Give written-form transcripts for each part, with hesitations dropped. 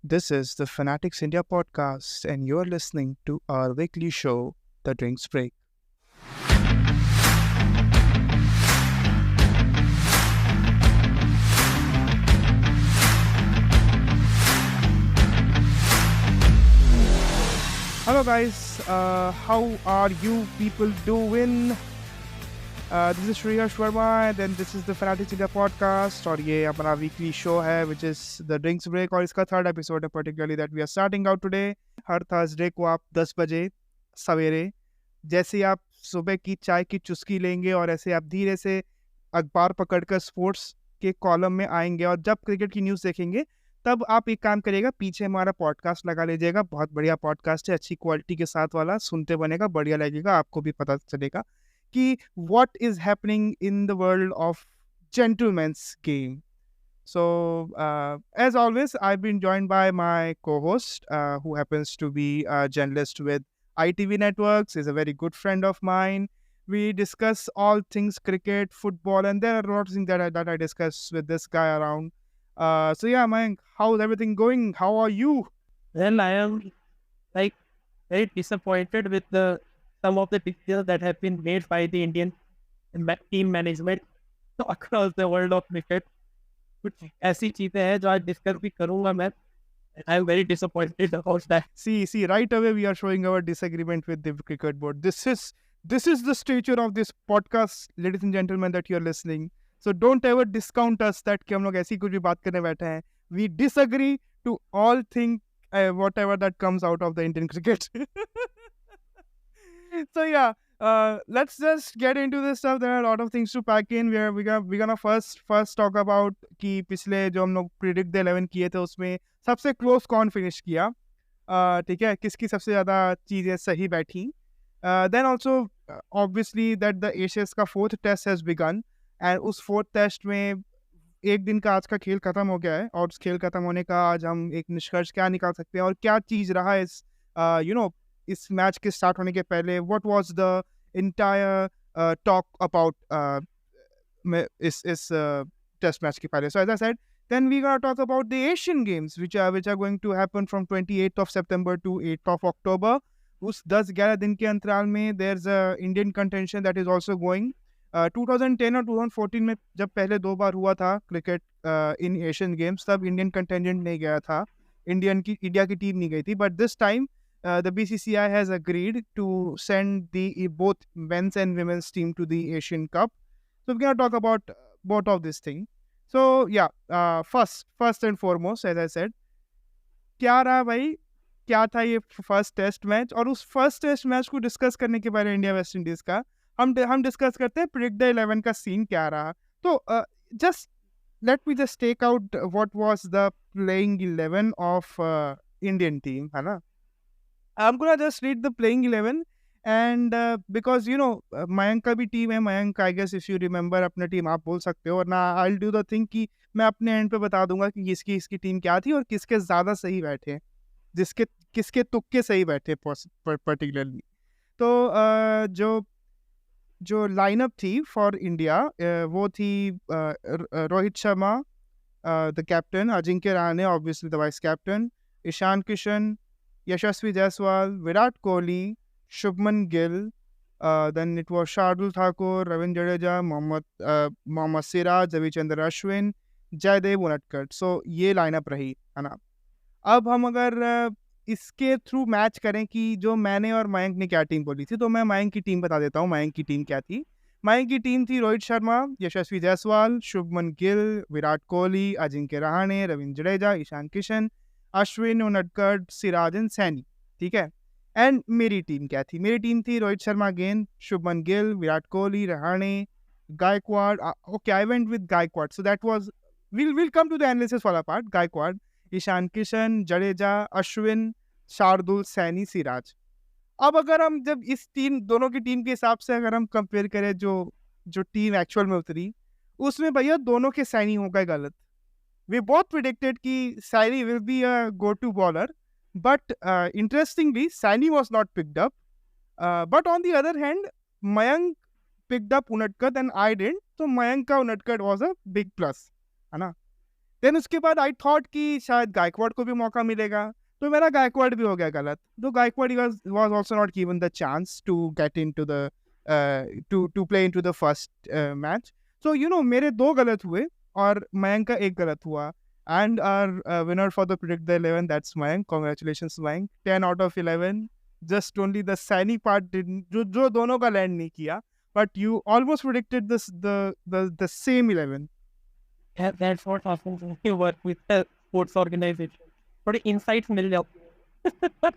This is the Fanatics India Podcast, and you're listening to our weekly show, The Drinks Break. Hello, guys. How are you people doing? This is Shriharsh and then this is the Fanatics India Podcast और ये अपना weekly show है which is the Drinks Break और इसका third episode है particularly that we are starting out today. Her Thursday को आप 10 बजे सवेरे जैसे आप सुबह की चाय की चुस्की लेंगे और ऐसे आप धीरे से अखबार पकड़कर स्पोर्ट्स के कॉलम में आएंगे और जब क्रिकेट की न्यूज़ देखेंगे तब आप एक काम करिएगा, पीछे हमारा पॉडकास्ट लगा लीजिएगा. बहुत बढ़िया पॉडकास्ट है, अच्छी क्वालिटी के साथ वाला, सुनते बनेगा, बढ़िया लगेगा, आपको भी पता चलेगा कि what is happening in the world of gentleman's game. So, as always, I've been joined by my co-host, who happens to be a journalist with ITV Networks, is a very good friend of mine. We discuss all things cricket, football, and there are a lot of things that I discuss with this guy around. So yeah, Mayank, how's everything going? How are you? Well, I am very disappointed with some of the decisions that have been made by the Indian team management across the world of cricket. कुछ ऐसी चीजें हैं जो आज discuss भी करूंगा मैं. I am very disappointed about that. See, right away we are showing our disagreement with the cricket board. This is the stature of this podcast, ladies and gentlemen, that you are listening. So don't ever discount us that कि हम लोग ऐसी कुछ भी बात करने बैठे हैं. We disagree to all things, whatever that comes out of the Indian cricket. So yeah, let's just get into this stuff. There are a lot of things to pack in. We're gonna first talk about कि पिछले जो हम लोग predict the 11 किए थे उसमें सबसे close कौन finish किया, ठीक है, किसकी सबसे ज़्यादा चीज़ें सही बैठी. Then also obviously that the Asia's का fourth test has begun and उस fourth test में एक दिन का आज का खेल खत्म हो गया है और उस खेल खत्म होने का आज हम एक निष्कर्ष क्या निकाल सकते हैं और क्या चीज़ रहा इस इस मैच के स्टार्ट होने के पहले. What was the entire talk about इस टेस्ट मैच के पहले. So as I said, then we gonna talk about the Asian Games which are going to happen from 28th of September to 8th of October. उस 10-11 दिन के अंतराल में there's a Indian contention that is also going. 2010 और 2014 में जब पहले 2 बार हुआ था क्रिकेट इन एशियन गेम्स, तब इंडियन कंटेंजेंट नहीं गया था, इंडिया की टीम नहीं गई थी. But this time the BCCI has agreed to send the both men's and women's team to the Asian Cup. So we're going to talk about both of this thing. So yeah, first and foremost, as I said, क्या रहा भाई, क्या था ये first test match. और उस first test match को discuss करने के पहले इंडिया वेस्ट इंडीज का हम डिस्कस करते हैं प्रेडिक्ट द 11 का सीन क्या रहा. तो just let me just take out what was the playing 11 of Indian team, है ना. I'm gonna just read the playing 11 and because Mayank का भी टीम है. Mayank, I guess if you remember अपना टीम आप बोल सकते हो, और ना I'll do the thing कि मैं अपने एंड पे बता दूंगा कि इसकी टीम क्या थी और किसके ज़्यादा सही बैठे, किसके तुक्के सही बैठे पर्टिकुलरली. तो जो लाइनअप थी फॉर इंडिया वो थी Rohit Sharma the captain, Ajinkya Rahane obviously the vice captain, Ishan Kishan, Yashasvi Jaiswal, Virat Kohli, Shubman Gill, then it was Shardul Thakur, Ravindra Jadeja, Mohammed Siraj, Ravichandran Ashwin, Jaydev Unadkat. So ये लाइनअप रही, है ना. अब हम अगर इसके थ्रू मैच करें कि जो मैंने और मयंक ने क्या टीम बोली थी, तो मैं मयंक की टीम बता देता हूँ. मयंक की टीम क्या थी. मयंक की टीम थी रोहित शर्मा, यशस्वी जायसवाल, शुभमन गिल, विराट कोहली, अजिंक्य रहाणे, रविंद्र जडेजा, ईशान किशन, अश्विन, उनटकट, सिराज एंड सैनी. ठीक है. एंड मेरी टीम क्या थी. मेरी टीम थी Rohit Sharma again, Shubman Gill, Virat Kohli, Rahane, Gaikwad. Okay, I went with Gaikwad. So that was, we'll come to the analysis वाला पार्ट. गायकवाड़, ईशान किशन, जडेजा, अश्विन, शार्दुल, सैनी, सिराज. अब अगर हम जब इस दोनों की टीम के हिसाब से अगर हम कंपेयर करें जो टीम एक्चुअल में उतरी, उसमें भैया दोनों के सैनी हो गए गलत. We both predicted कि Saini will be a go-to bowler, but interestingly, Saini was not picked up. But on the other hand, Mayank picked up Unadkat and I didn't. So Mayank का Unadkat was a big plus, है ना. Then उसके बाद I thought कि शायद गायकवाड को भी मौका मिलेगा, तो मेरा गायकवाड भी हो गया गलत. तो Gaikwad was also not given the chance to get into the to play into the first match. So मेरे 2 गलत हुए और मयंक का 1 गलत हुआ. And our winner for the Predict the 11, that's Mayank. Congratulations, Mayank. 10 out of 11. Just only the Sani part didn't, जो दोनों का land नहीं किया. But you almost predicted the same 11. Yeah, that's what happens when you work with a sports organization. थोड़े insights मिल जाते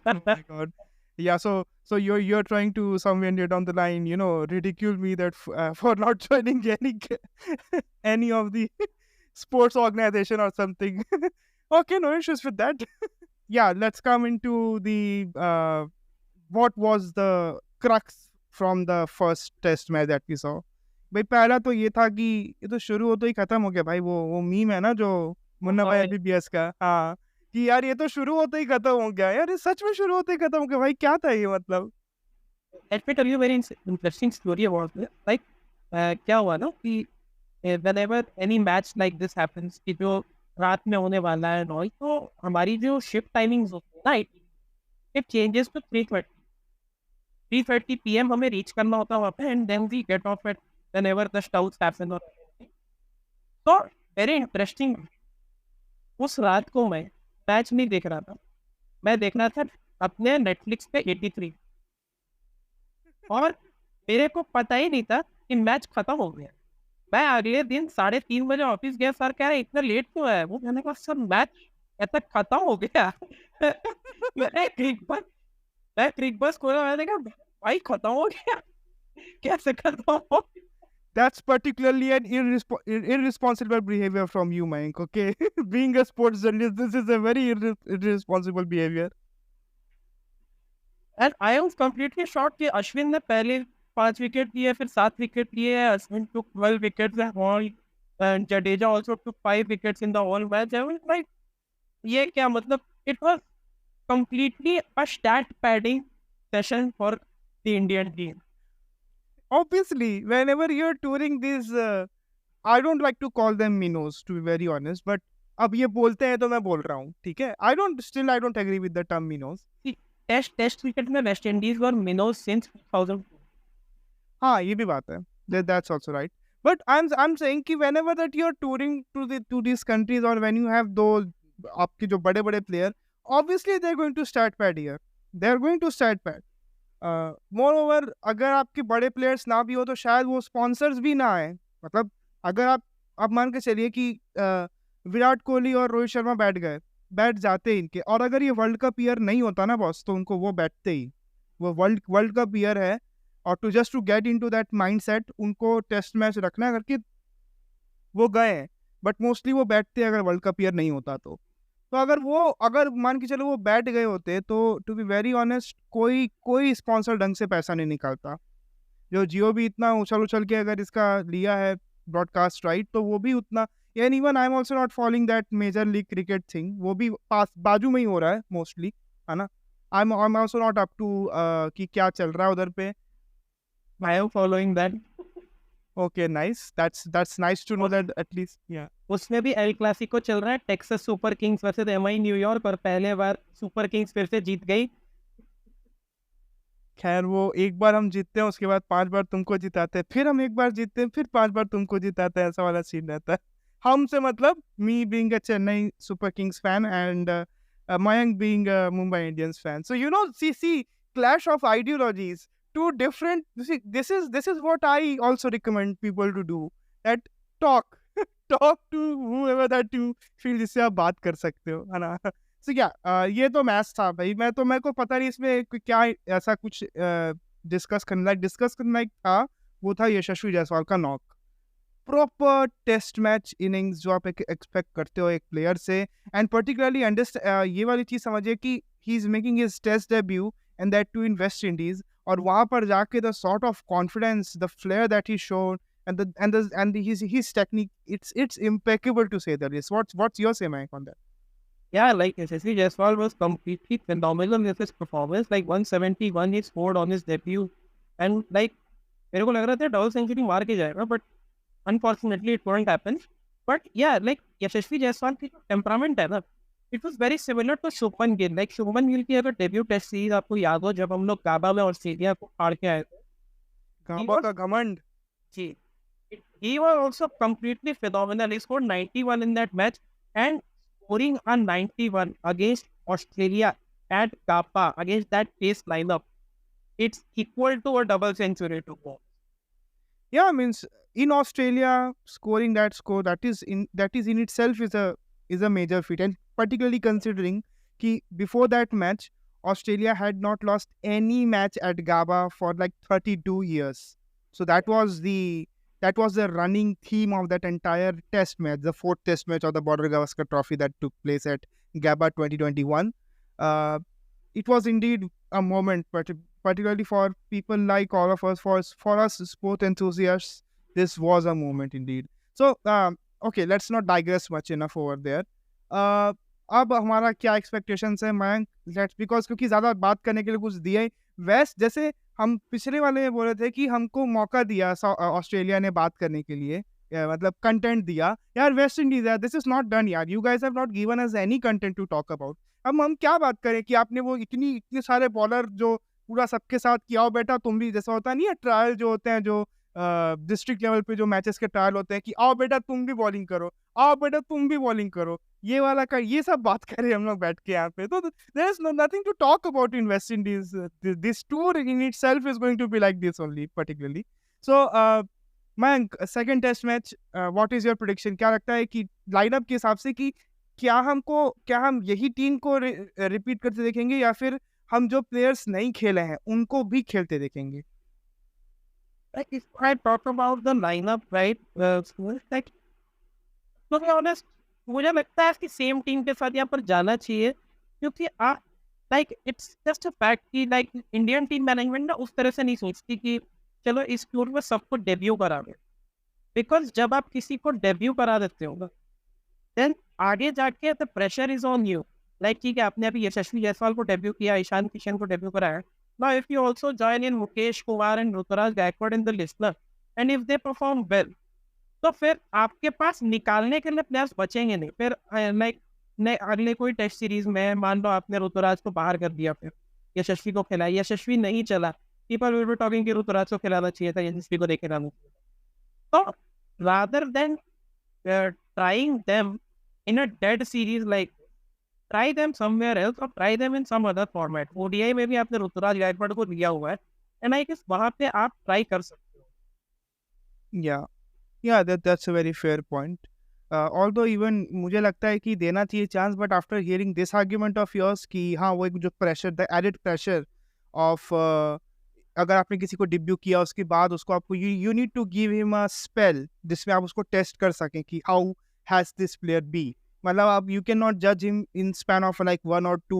Oh my God. Yeah, so you're trying to somewhere near down the line, ridicule me that for not joining any of the sports organization or something. Okay, no issues with that. Yeah, let's come into the what was the crux from the first test match that we saw. भाई पहला तो ये था कि ये तो शुरू होते ही खत्म हो गया भाई. वो मीम है ना जो मुन्ना भाई एमबीबीएस का, हाँ, कि यार ये तो शुरू होते ही खत्म हो गया. यार ये सच में शुरू होते ही खत्म हो गया भाई. क्या था ये मतलब? Let me tell you a very interesting story about this. Like, क्या हुआ ना कि whenever any match like this happens, कि जो रात में होने वाला है नॉइज, तो हमारी जो शिफ्ट टाइमिंग्स होती है ना, it changes to 3:30 PM हमें रीच करना होता है वहाँ पे, and then we get off at whenever the shouts happen or anything. So very interesting. उस रात को मैं मैच नहीं देख रहा था, मैं देख रहा था अपने नेटफ्लिक्स पे 83, और मेरे को पता ही नहीं था कि मैच खत्म हो गया. मैं अगले दिन 3:30 बजे ऑफिस गया. सर कह रहे इतना लेट क्यों है? वो मैंने कहा सर मैच ऐसा खत्म हो गया. मैं क्रिक बस खोला, मैंने कहा भाई खत्म हो गया, कैसे खत्म हो? That's particularly an irresponsible behavior from you, Mayank. Okay, being a sports journalist, this is a very irresponsible behavior. And I was completely shocked कि अश्विन ने पहले 5 विकेट लिए, फिर 7 विकेट लिए. Ashwin took 12 wickets all, and Jadeja also took 5 wickets in the whole match. I was like, ये क्या मतलब? It was completely a stat padding session for the Indian team. Obviously, whenever you're touring these, I don't like to call them minnows, to be very honest, but अब ये बोलते हैं तो मैं बोल रहा हूँ, ठीक है? I don't agree with the term minnows. Test cricket में वेस्ट इंडीज और मिनोज सिंस 2000. हाँ, ये भी बात है. That's also right. But I'm saying कि whenever that you're touring to these countries, or when you have those आपके जो बड़े बड़े player, obviously they're going to start pad here. They're going to start pad. Moreover, अगर आपके बड़े players ना भी हो तो शायद वो स्पॉन्सर्स भी ना आए. मतलब अगर आप मान के चलिए कि विराट कोहली और रोहित शर्मा बैठ जाते हैं इनके, और अगर ये वर्ल्ड कप ईयर नहीं होता ना बॉस, तो उनको वो बैठते ही. वो वर्ल्ड कप ईयर है, और to get into that mindset उनको टेस्ट मैच रखना है करके वो गए हैं. बट मोस्टली वो बैठते हैं अगर वर्ल्ड कप ईयर नहीं होता तो. तो अगर मान के चलो वो बैठ गए होते तो टू बी वेरी ऑनेस्ट कोई स्पॉन्सर ढंग से पैसा नहीं निकालता. जो जियो भी इतना उछल के अगर इसका लिया है ब्रॉडकास्ट राइट, तो वो भी उतना. And even I am also not following that major league cricket thing. वो भी बाजू में ही हो रहा है मोस्टली, है ना. I am also not up to कि क्या चल रहा है उधर पे. I am following that. Okay, nice. That's nice to know that at least. या उसमें भी एल क्लासिको चल रहा है, Texas Super Kings versus MI न्यूयॉर्क, और पहले बार सुपर किंग्स फिर से जीत गई. खैर, वो एक बार हम जीतते हैं, उसके बाद 5 बार तुमको जिताते हैं, फिर हम एक बार जीतते हैं, फिर 5 बार तुमको जिताते हैं. ऐसा वाला सीन रहता है. हमसे मतलब me being a Chennai super Kings fan and Mayank being a Mumbai Indians fan. So see, clash of ideologies. Two different. See, this is what I also recommend people to do. That talk to whoever that you feel जिससे आप बात कर सकते हो, है ना. So ये तो मैच था भाई. मेरे को पता नहीं इसमें क्या ऐसा कुछ डिस्कस करना था. वो था यशस्वी जायसवाल का knock. Proper test match innings जो आप एक्सपेक्ट करते हो एक प्लेयर से. एंड पर्टिकुलरली ये वाली चीज़ समझिए कि he is making his test debut and that too in West Indies. और वहाँ पर जाके the sort of confidence, the flair that he showed, and his technique, it's impeccable to say the least. What's your say, Mayank, on that? Yeah, like SSC Jaiswal was completely phenomenal with his performance. Like 171 he scored on his debut, and like मेरे को लग रहा था double century मार के जाएगा, but unfortunately it won't happen. But yeah, like यशस्वी जायसवाल की जो टेम्परामेंट है ना, it was very similar to Shubman Gill. Like Shubman Gill की अगर डेब्यू टेस्ट सीरीज आपको याद हो, जब हम लोग गाबा में ऑस्ट्रेलिया को हार के आए थे, he गाबा was का घमंड. जी, he was also completely phenomenal. He scored 91 in that match, and scoring a 91 against Australia at Gaba against that pace lineup, it's equal to a double century to go. Yeah, means in Australia, scoring that score, that is in itself is a major feat, and particularly considering कि before that match, Australia had not lost any match at Gaba for like 32 years. So that was the running theme of that entire test match, the fourth test match of the Border Gavaskar Trophy that took place at Gaba 2021. Uh, it was indeed a moment, particularly for people like all of us, for us sport enthusiasts. This was a moment indeed. So okay, let's not digress much enough over there. uh, अब हमारा क्या expectations है Mayank, let's, because क्योंकि ज़्यादा बात करने के लिए कुछ दिया ही वेस्ट, जैसे हम पिछले वाले में बोले थे कि हमको मौका दिया ऑस्ट्रेलिया ने बात करने के लिए, मतलब कंटेंट दिया यार. वेस्ट इंडीज यार, दिस इज नॉट डन यार, you guys have not given us any content to talk about. अब हम क्या बात करें कि आपने वो इतने सारे बॉलर जो पूरा सबके साथ किया हो, बेटा तुम भी, जैसा होता नहीं है ट्रायल जो होते हैं, जो डिस्ट्रिक्ट लेवल पे जो मैचेस के ट्रायल होते हैं कि आओ बेटा तुम भी बॉलिंग करो, आओ बेटा तुम भी बॉलिंग करो, ये वाला का ये सब बात करें हम लोग बैठ के यहाँ पे, तो there is nothing to talk about in West Indies. This tour in itself is going to be like this only particularly. So Mayank, second test match, what is your prediction? क्या लगता है कि लाइनअप के हिसाब से कि क्या हम यही टीम को रिपीट करते देखेंगे, या फिर हम जो प्लेयर्स नहीं खेले हैं उनको भी खेलते देखेंगे? Like if I talk about the lineup, right? Like to be honest, मुझे लगता है कि सेम टीम के साथ यहाँ पर जाना चाहिए, क्योंकि like it's just a fact कि लाइक इंडियन टीम मैनेजमेंट ना उस तरह से नहीं सोचती कि चलो इस टूर में सबको डेब्यू करा दे. बिकॉज जब आप किसी को डेब्यू करा देते हो ना, देन आगे जाके the pressure is on you. Like ठीक है, आपने अभी यशस्वी जायसवाल को डेब्यू किया, ईशान किशन को डेब्यू कराया. Now, if you also join in Mukesh Kumar and Ruturaj Gaikwad in the listener, and if they perform well, तो फिर आपके पास निकालने के लिए प्लेयर्स बचेंगे नहीं. फिर लाइक अगले कोई टेस्ट सीरीज में मान लो आपने ऋतुराज को बाहर कर दिया, फिर यशस्वी को खिलाया, यशस्वी नहीं चला, पीपल विल बी टॉकिंग कि ऋतुराज को खिलाना चाहिए था, यशस्वी को नहीं खिलाना चाहिए. तो rather than trying them in a dead series, like try them somewhere else or try them in some other format. ODI में भी आपने ऋतुराज गायकवाड़ को लिया हुआ है, एंड आई गेस वहां पे आप ट्राई कर सकते हो. या that's a very fair point. Although even मुझे लगता है कि देना चाहिए chance, but after hearing this argument of yours कि हाँ वो एक जो pressure, the added pressure of अगर आपने किसी को डिब्यू किया उसके बाद उसको आपको you need to give him a spell जिसमें आप उसको टेस्ट कर सकें कि how has this player be. मतलब आप यू कैन नॉट जज him in span of like 1 or 2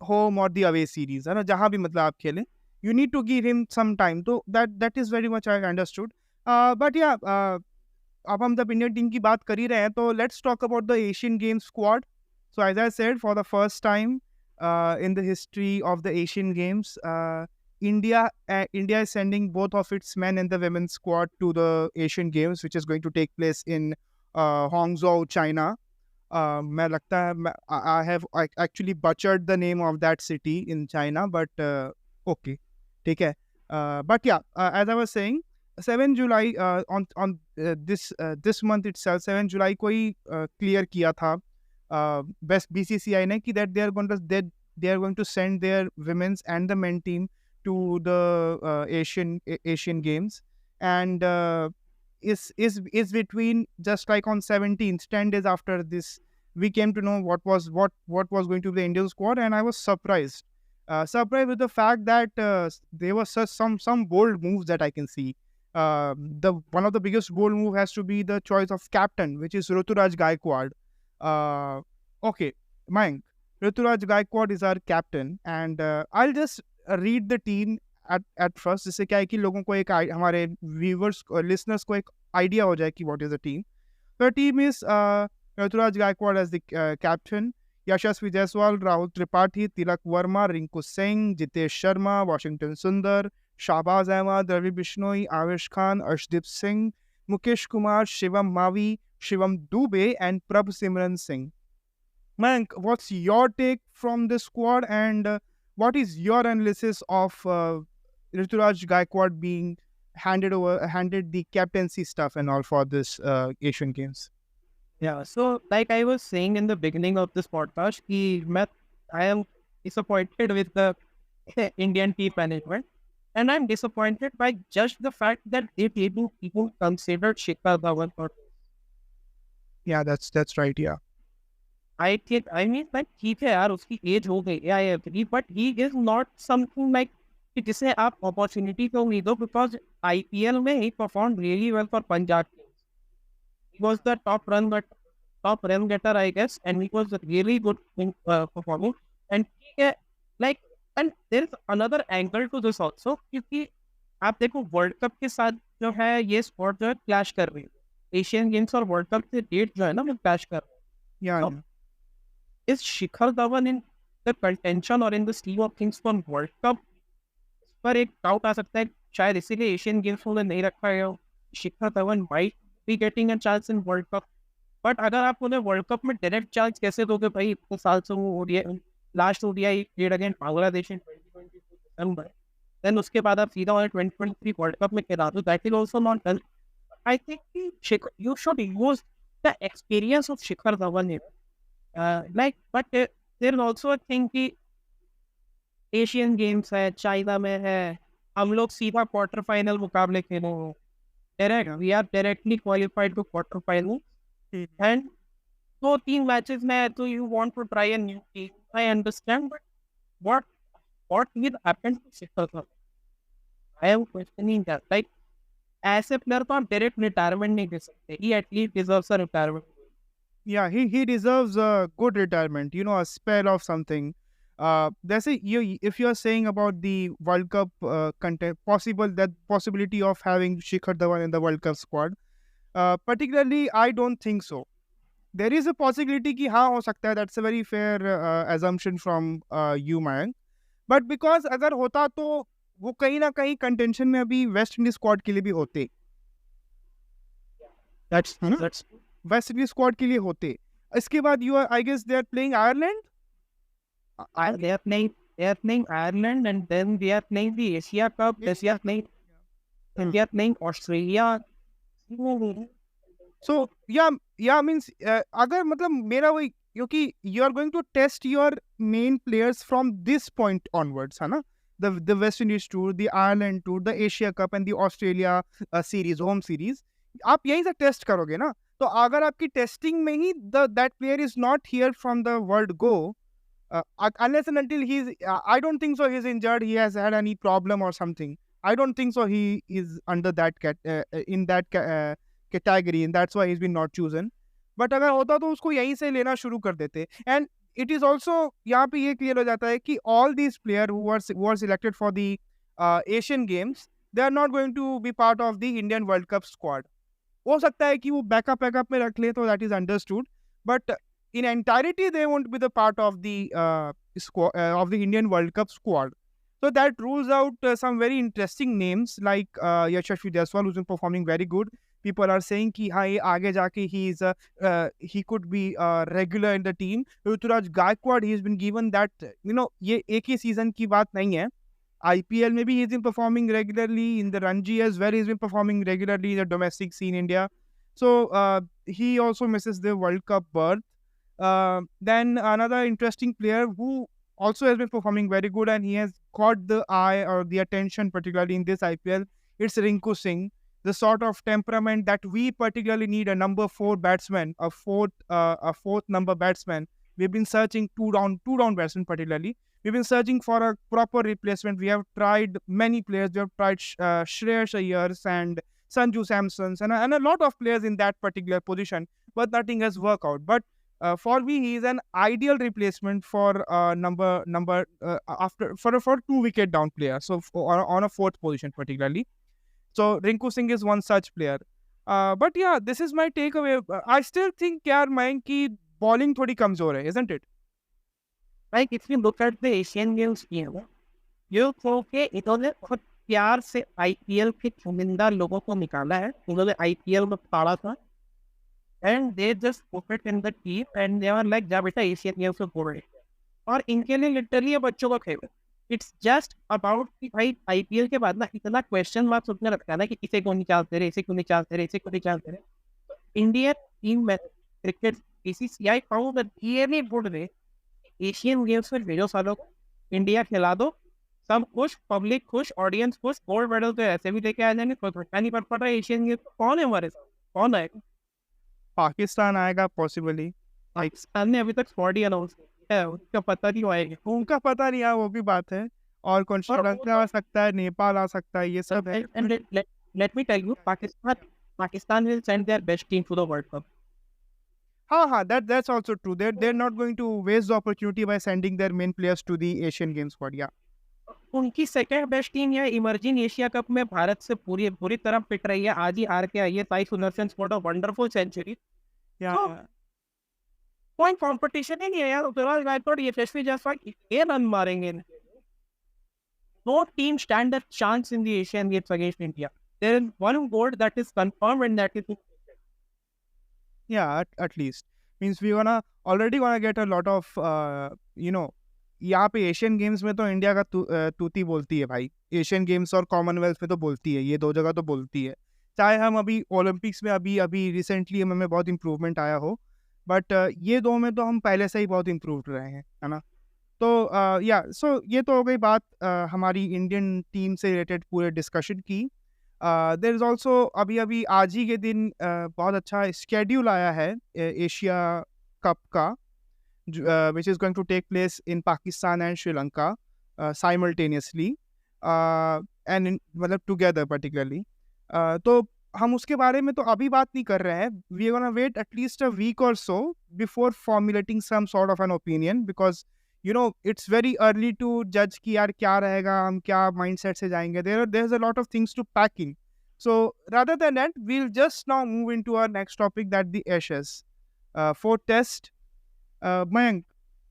home और दी अवे सीरीज, है ना, जहाँ भी मतलब आप खेलें, you need to give him some time. तो that is very much I understood. But या अब हम जब इंडियन टीम की बात कर ही रहे हैं तो let's talk about the Asian games squad. So as I said, for the first time in the history of the Asian Games, India is sending both of its men and the women's squad to the Asian Games, which is going to take place in Hangzhou, China. मैं लगता है I have actually butchered the name of that city in China, but okay, ठीक है. But yeah, as I was saying, 7 July on this month itself, 7 July को ही clear किया था best BCCI ने कि that they are going to send their women's and the men team to the Asian Games, and is between, just like on 17th, 10 days after this, we came to know what was going to be the Indian squad, and I was surprised with the fact that there was some bold moves that I can see. The one of the biggest bold move has to be the choice of captain, which is Ruturaj Gaikwad. Okay, Mayank, Ruturaj Gaikwad is our captain, and I'll just read the team at first, जिससे क्या है कि लोगों को एक हमारे viewers और listeners को एक आइडिया हो जाए कि what is the team. The team is Ruturaj Gaikwad as the captain, Yashasvi Jaiswal, Rahul Tripathi, Tilak Verma, Rinku Singh, Jitesh Sharma, Washington Sundar, Shahbaz Ahmad, Ravi Bishnoi, Avish Khan, Arshdeep Singh, Mukesh Kumar, Shivam Mavi, Shivam Dubey, and Prabh Simran Singh. Mayank, what's your take from this squad, and what is your analysis of Rituraj Gaikwad being handed the captaincy stuff and all for this Asian Games? Yeah, so like I was saying in the beginning of this podcast, I am disappointed with the Indian team management, and I'm disappointed by just the fact that they didn't even consider Shikhar Dhawan for. Yeah, that's right. Yeah, I mean, like ठीक है यार, उसकी as हो गई, I agree, but he is not something like कि जिसे आप opportunity तो नहीं दो, because IPL में he performed really well for Punjab. He was the top run getter, I guess, and he was really good in performing. And like, and there is another angle to this also, क्योंकि आप देखो world cup के साथ जो है ये spot जो है क्लैश कर रही है, एशियन गेम्स और वर्ल्ड कप के डेट जो है ना वो क्लैश कर रहे हैं. yeah, So, is Shikhar Dhawan in the contention or in the scheme of things for world cup? इस पर एक डाउट आ सकता है, शायद इसीलिए एशियन गेम्स में नहीं रखा है. Shikhar Dhawan might be getting a chance in world cup, but अगर आप उन्हें वर्ल्ड कप में डायरेक्ट चांस कैसे दोगे भाई? इतने साल से वो ODI last ODI played against Bangladesh in 2022 December, then उसके बाद आप सीधा उन्हें 2023 वर्ल्ड कप में खिला दो. That is also not done. I think you should use the experience of Shikhar Dhawan here. Like but there is also a thing कि Asian games है, चाइना में है, हम लोग सीधा क्वार्टर फाइनल मुकाबले खेलेंगे. Direct we are directly qualified to quarter final, and दो तीन मैचेस में तो you want to try a new team. I understand, but what what will happen to Shikhar Dhawan? I am questioning that. Like ऐसे player को आप direct retirement नहीं दे सकते. He at least deserves a retirement. yeah. He deserves a good retirement. You know, a spell of something. That's it. If you're saying about the World Cup content, possibility of having Shikhar Dhawan in the World Cup squad, particularly, I don't think so. There is a possibility कि हाँ हो सकता है. That's a very fair assumption from you, Mayank. But because अगर होता तो वो कहीं ना कहीं कंटेंशन में अभी वेस्ट इंडीज स्क्वाड के लिए भी होते, है ना? That's वेस्ट इंडीज स्क्वाड के लिए होते. इसके बाद you are, I guess they are playing Ireland. they are playing Ireland, and then they are playing the Asia Cup. They are playing Australia. So yeah means अगर मतलब मेरा वही, क्योंकि you are going to test your main players from this point onwards, है ना? The West Indies tour, the Ireland tour, the Asia Cup and the Australia series, home series, आप यहीं से टेस्ट करोगे ना. तो अगर आपकी टेस्टिंग में ही that player is not here from the word go, unless and until he's I don't think so he's injured, he has had any problem or something. I don't think so he is under that category, and that's why he's been not chosen. But अगर होता तो उसको यहीं से लेना शुरू कर देते. And it is also यहाँ पे ये clear हो जाता है कि all these players who are selected for the Asian Games, they are not going to be part of the Indian World Cup squad. हो सकता है कि वो बैकअप में रख ले, तो that is understood, but in entirety they won't be the part of the of the Indian World Cup squad. So that rules out some very interesting names like Yashasvi Jaiswal, who's been performing very good. People are saying कि हाँ ये आगे जाके he could be regular in the team. Rituraj Gaikwad, he's been given that, you know, ये एक ही season की बात नहीं है. IPL maybe he's been performing regularly, in the Ranji as well he's been performing regularly in the domestic scene in India. So he also misses the World Cup berth. Then another interesting player who also has been performing very good and he has caught the eye or the attention particularly in this IPL, it's Rinku Singh. The sort of temperament that we particularly need, a number 4 batsman, a fourth number batsman. We've been searching two down batsmen particularly. We've been searching for a proper replacement. We have tried many players. We have tried Shriharsh Ayers and Sanju Samsons and a lot of players in that particular position, but nothing has worked out. But for me, he is an ideal replacement for for a 2-wicket down player. So on a 4th position particularly. So Rinku Singh is one such player. But yeah, this is my takeaway. I still think यार Mayank की bowling थोड़ी कमजोर है, isn't it? Like if you look at the Asian Games game, you okay, इन्होंने खुद प्यार से IPL के चुनिंदा लोगों को निकाला है, उन्होंने आईपीएल में पाला था, and they just put it in the team and they are like जा बेटा एशियन गेम्स में बोल रहे, और इनके लिए लिटरली ये बच्चों का खेल है। इट्स जस्ट अबाउट कि भाई आईपीएल के बाद ना इतना क्वेश्चन मार्क्स उठने लगता है ना कि इसे क्यों निकालते रहे, इसे क्यों निकालते रहे, इसे क्यों निकालते रहे। इंडियन टीम में cricket BCCI found that really good way, Asian games में भेजो सालों को, इंडिया खिला दो, सब खुश, पब्लिक खुश, ऑडियंस खुश, गोल्ड मेडल तो ऐसे भी लेके आ जाएंगे, कोई फर्क नहीं पड़ रहा है। एशियन गेम्स कौन है हमारे साथ, कौन आएगा? पाकिस्तान आएगा पॉसिबली। पाकिस्तान ने अभी तक स्क्वाड ही अनाउंस किया है, उसका पता नहीं आएगा, उनका पता नहीं है, वो भी बात है। और कौन श्रीलंका आ सकता है, नेपाल आ सकता है, ये सब है। And let me tell you, Pakistan will send their best team to the World Cup. हाँ, that's also true. They're not going to waste the opportunity by sending their main players to the Asian Games squad. Yeah. उनकी second best team या emerging Asia cup में भारत से पूरी तरह पिट रही है, आज ही हार के आई है। Sai Sudharsan scored a wonderful century. कोई कंपटीशन ही नहीं है यार। फिलहाल आई थॉट यशस्वी जायसवाल ये रन मारेंगे। No team stand a chance in the Asian games against India. There is one gold that is confirm and that is at least means we already gonna get a lot of यहाँ पे Asian games में तो India का तूती बोलती है भाई। Asian games और Commonwealth में तो बोलती है, ये दो जगह तो बोलती है। चाहे हम अभी ओलंपिक्स में अभी रिसेंटली हमें बहुत इम्प्रूवमेंट आया हो, बट ये दो में तो हम पहले से ही बहुत इम्प्रूव रहे हैं, है ना। तो सो ये तो हो गई बात हमारी इंडियन टीम से रिलेटेड पूरे डिस्कशन की। देयर इज़ ऑल्सो अभी आज ही के दिन बहुत अच्छा स्केड्यूल आया है एशिया कप का, which is going to take place in Pakistan and Sri Lanka simultaneously and मतलब together particularly. तो हम उसके बारे में तो अभी बात नहीं कर रहे हैं. We are gonna wait at least a week or so before formulating some sort of an opinion, because it's very early to judge कि यार क्या रहेगा, हम क्या mindset से जाएंगे. There's a lot of things to pack in. So rather than that, we'll just now move into our next topic, that the Ashes. For test, Mayank,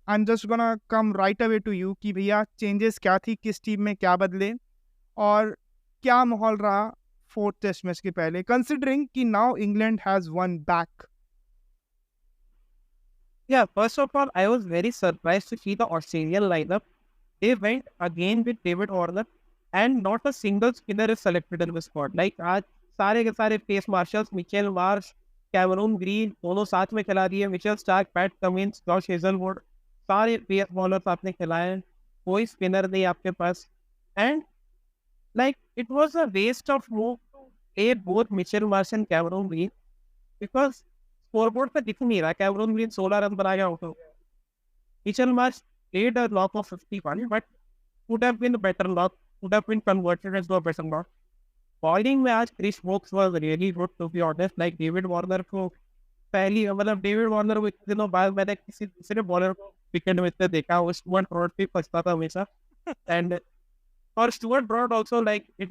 I'm just gonna come right away to you कि भैया changes क्या थी, किस team में क्या बदले, और क्या माहौल रहा फोर्थ टेस्ट मैच के पहले, कंसिडरिंग कि now England has one back. Yeah, first of all, I was very surprised to see the Australian lineup. They went again with David Warner, and not a single spinner is selected in the squad. Like आज सारे के सारे pace marshals, Mitchell Marsh, Cameron Green, दोनों साथ में खिला दिए। Mitchell Starc, Pat Cummins, Josh Hazlewood, सारे पेस बॉलर्स आपने खिलाए, कोई स्पिनर नहीं आपके पास। And like it was a waste of move to play both Mitchell Marsh and Cameron Green, because scoreboard पे दिख नहीं रहा। कैमरून ग्रीन 16 रन बना गया आउट हो गया। Mitchell Marsh played a knock of 51, but would have been a better knock, would have been converted into a better knock. Bowling में आज Chris Woakes was really good to be honest. Like David Warner को पहली मतलब David Warner को इतने दिनों बाद मैंने किसी दूसरे बॉलर को विकेट में इतने देखा। वो स्टुअर्ट ब्रॉड पे फंसता था हमेशा। एंड और Stuart Broad also like it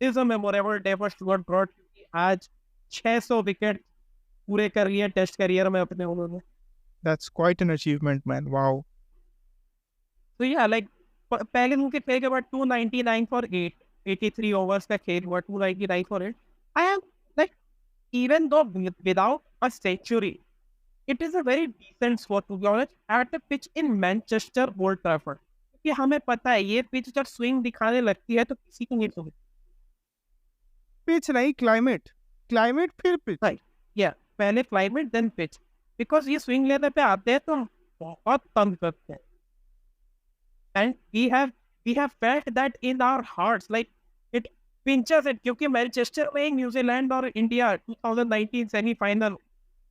is a memorable day for Stuart Broad. आज 600 विकेट पूरे कर लिए टेस्ट करियर में अपने उन्होंने। That's quite an achievement, man. Wow. So yeah, like पहले उनके खेल के बाद 299 for 83 overs का खेल हुआ, 299 for 8. I am like, even though without a century, it is a very decent score to be honest at the pitch in Manchester Old Trafford. कि हमें पता है ये पिच जब स्विंग दिखाने लगती है तो किसी की नहीं सुनती। पिच नहीं, क्लाइमेट फिर पिच। Right. Yeah, पहले क्लाइमेट देन पिच, बिकॉज ये स्विंग लेने पे आते हैं तो बहुत तंग करते हैं। And we have felt that in our hearts, like it pinches it, क्योंकि मैनचेस्टर में न्यूजीलैंड और India 2019 semifinal,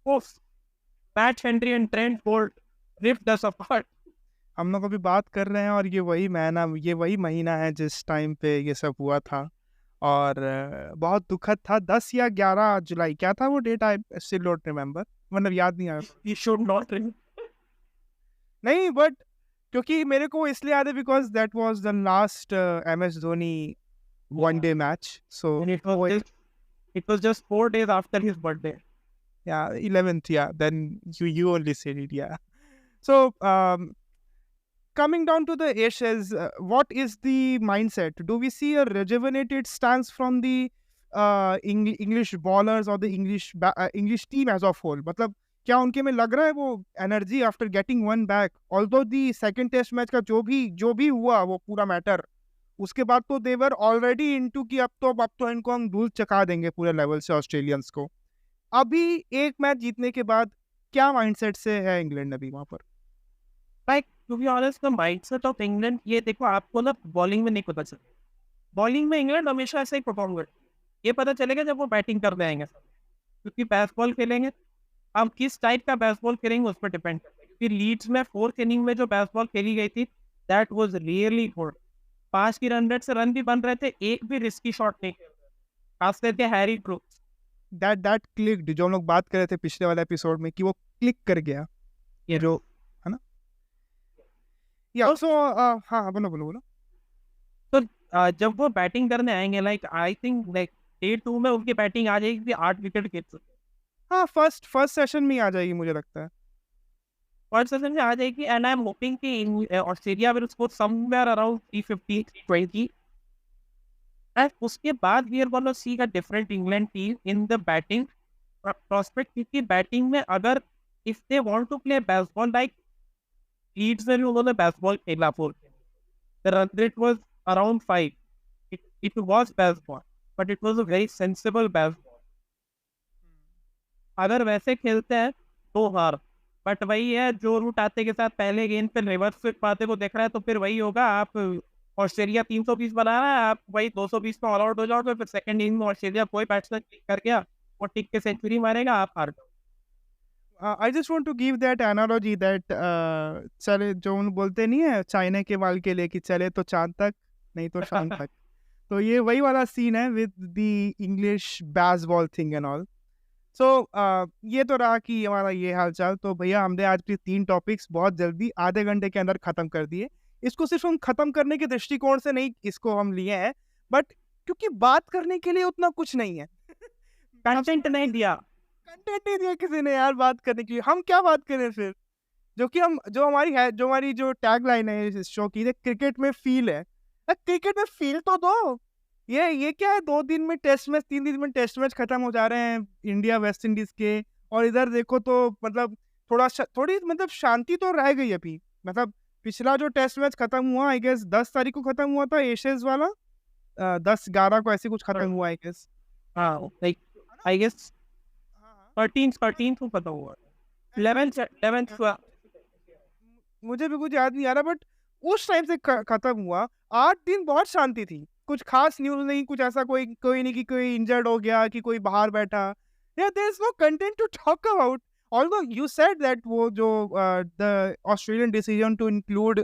PAT Henry and Trent Boult ripped us apart. हम लोग अभी बात कर रहे हैं और ये वही महीना है जिस टाइम पे ये सब हुआ था, और बहुत दुखद था। 10 या 11 जुलाई क्या था वो date, I still don't remember, मतलब याद नहीं आ रहा। You should not नहीं, बट क्योंकि मेरे को इसलिए याद है because that was the last MS Dhoni one day match, so it was just 4 days after his birthday. Yeah, 11th, yeah, then you only said it, yeah. So coming down to the Ashes, what is the mindset? Do we see a rejuvenated stance from the English bowlers or the English team as a whole? मतलब क्या उनके में लग रहा है वो energy after getting one back? Although the second test match का जो भी हुआ वो पूरा मैटर, उसके बाद तो देवर ऑलरेडी इनटू कि अब तो इनको हम धूल चका देंगे पूरे लेवल से ऑस्ट्रेलियंस को। अभी एक मैच जीतने के बाद क्या माइंडसेट से है इंग्लैंड अभी वहां पर? Like to be honest the mindset of England, ये देखो आपको ना बॉलिंग में नहीं पता चलेगा। बॉलिंग में इंग्लैंड हमेशा ऐसे ही परफॉर्म करती है, ये पता चलेगा जब वो बैटिंग करने आएंगे, क्योंकि बेसबॉल खेलेंगे। अब किस टाइप का बेसबॉल खेलेंगे उस पर डिपेंड करता है, क्योंकि लीड्स में 4th इनिंग में जो बेसबॉल खेली गई थी दैट वाज रियली गुड। 5 की रन रेट से रन भी बन रहे थे, एक भी रिस्की शॉट नहीं खेल रहे, खास करके हैरी ब्रूक्स। दैट क्लिक्ड, जो हम लोग बात कर रहे थे पिछले वाले एपिसोड में कि वो क्लिक कर गया, ये जो है ना। या सो हाँ बोलो। तो जब वो बैटिंग करने आएंगे, like I think like day 2 में उनकी बैटिंग आ जाएगी, 8 विकेट गिर सकते। हाँ, फर्स्ट सेशन में आ जाएगी मुझे लगता है, फर्स्ट सेशन में आ जाएगी। एंड आई एम होपिंग कि Australia will score somewhere around 350 320, and उसके बाद we are gonna see a different England team in the batting prospect, क्योंकि बैटिंग में अगर if they want to play Bazball like Leeds में भी उन्होंने Bazball खेला, 4 the run rate was around 5, it was Bazball but it was a very sensible Bazball. अगर वैसे खेलते हैं तो हार, बट वही है जो रूट आते के साथ पहले गेंद पे रिवर्स स्विप पाते को देख रहा है, तो फिर वही होगा। आप ऑस्ट्रेलिया 320 बना रहा है, आप वही 220 में ऑल आउट हो जाओगे, फिर सेकंड इनिंग में ऑस्ट्रेलिया कोई बैट्समैन टिक कर गया, वो टिक के सेंचुरी मारेगा, आप हार जाओ। I just want to give that analogy that चले जो उन बोलते नहीं है चाइना के बाल के लिए कि चले तो चांद तक नहीं तो शाम तक, तो ये वही वाला सीन है with the English Bazball thing and all. So ये तो रहा कि हमारा ये हाल चाल। तो भैया हमने आज भी 3 टॉपिक्स बहुत जल्दी आधे घंटे के अंदर खत्म कर दिए। इसको सिर्फ हम खत्म करने के दृष्टिकोण से नहीं इसको हम लिए हैं, बट क्योंकि बात करने के लिए उतना कुछ नहीं है, कंटेंट नहीं दिया किसी ने यार बात करने के लिए। हम क्या बात करें फिर, जो हमारी जो टैग लाइन है इस शो की, क्रिकेट में फील है। क्रिकेट में फील तो दो। ये क्या है, 2 दिन में टेस्ट मैच, 3 दिन में टेस्ट मैच खत्म हो जा रहे हैं इंडिया वेस्ट इंडीज के, और इधर देखो तो मतलब थोड़ी मतलब शांति तो रह गई अभी। मतलब पिछला जो टेस्ट मैच खत्म हुआ आई गेस 10 तारीख को खत्म हुआ था एशेज वाला, 10-11 को ऐसे कुछ खत्म हुआ आई गेस। हाँ लाइक आई गेस 13 को खत्म हुआ, 11th हुआ, मुझे भी कुछ याद नहीं आ रहा, बट उस टाइम से खत्म हुआ। 8 दिन बहुत शांति थी, कुछ खास न्यूज नहीं, कुछ ऐसा कोई नहीं कि कोई इंजर्ड हो गया कि कोई बाहर बैठा। There is no content to talk about. Although you said that वो जो the Australian decision to include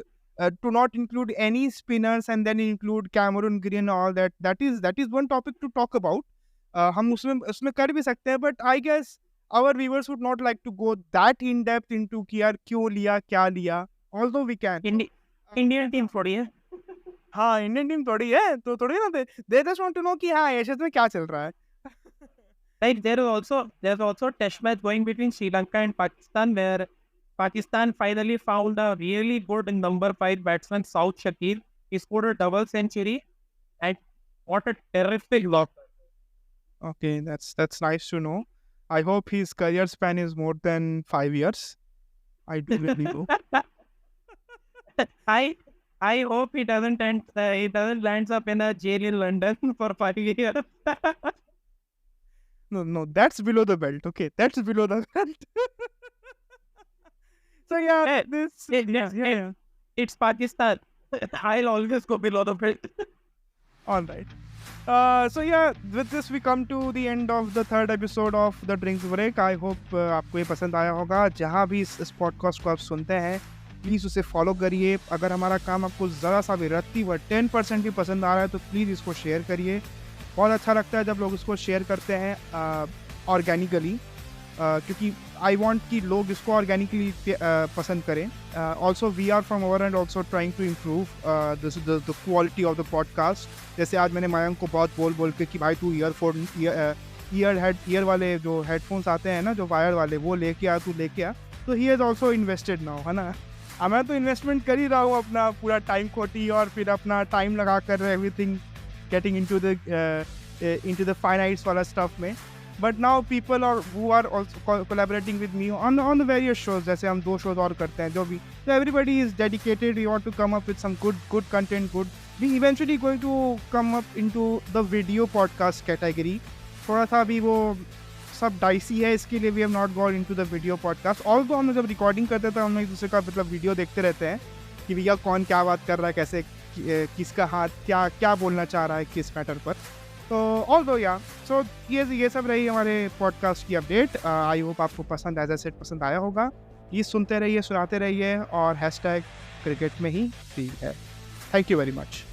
to not include any spinners and then include Cameron Green and all that is one topic to talk about. हम उसमें कर भी सकते हैं, but I guess our viewers would not like to go that in depth into कि यार क्यों लिया क्या लिया, although we can. Indian team थोड़ी है, हाँ इंडियन टीम थोड़ी है, तो थोड़ी ना they just want to know कि हाँ एशिया में क्या चल रहा है। Like there's also a test match going between Sri Lanka and Pakistan, where Pakistan finally found a really good number 5 batsman, South Shakir. He scored a double century, and what a terrific lock. Okay, that's nice to know. I hope his career span is more than 5 years. I do really hope. I hope he doesn't lands up in a jail in London for 5 years. No, that's below the belt. Okay, that's below the belt. So yeah, It's Pakistan. I'll always go below the belt. All right. So yeah, with this we come to the end of the 3rd episode of the Drinks Break. I hope आपको ये पसंद आया होगा। जहाँ भी इस podcast को आप सुनते हैं प्लीज़ उसे फॉलो करिए। अगर हमारा काम आपको ज़रा सा भी रत्ती व 10% भी पसंद आ रहा है तो प्लीज़ इसको शेयर करिए। बहुत अच्छा लगता है जब लोग इसको शेयर करते हैं ऑर्गेनिकली, क्योंकि आई वांट कि लोग इसको ऑर्गेनिकली पसंद करें। Also we are from our end also trying to improve the quality of the podcast. जैसे आज मैंने मयंक को बहुत बोल के कि भाई तू ईयर वाले जो हेडफोन्स आते हैं ना जो वायर वाले वो लेके आ, तो he has also invested now, है ना। मैं तो इन्वेस्टमेंट कर ही रहा हूँ अपना पूरा टाइम खोटी, और फिर अपना टाइम लगा कर everything getting into the finites वाला stuff में. But now people are who are also collaborating with me on the various shows, जैसे हम 2 shows और करते हैं जो भी. So everybody is dedicated. We want to come up with some good content. We eventually going to come up into the video podcast category. थोड़ा सा भी वो सब डाइसी है, इसके लिए we have not gone into the video podcast. Although हम जब रिकॉर्डिंग करते थे हम एक दूसरे का मतलब वीडियो देखते रहते हैं कि भैया कौन क्या बात कर रहा है, कैसे किसका हाथ क्या बोलना चाह रहा है किस मैटर पर. तो ऑल्दो सो ये सब रही हमारे पॉडकास्ट की अपडेट. आई होप आपको पसंद एज ए सेट पसंद आया होगा. ये सुनते रहिए, सुनाते रहिए, और हैशटैग क्रिकेट में ही है. Thank you very much.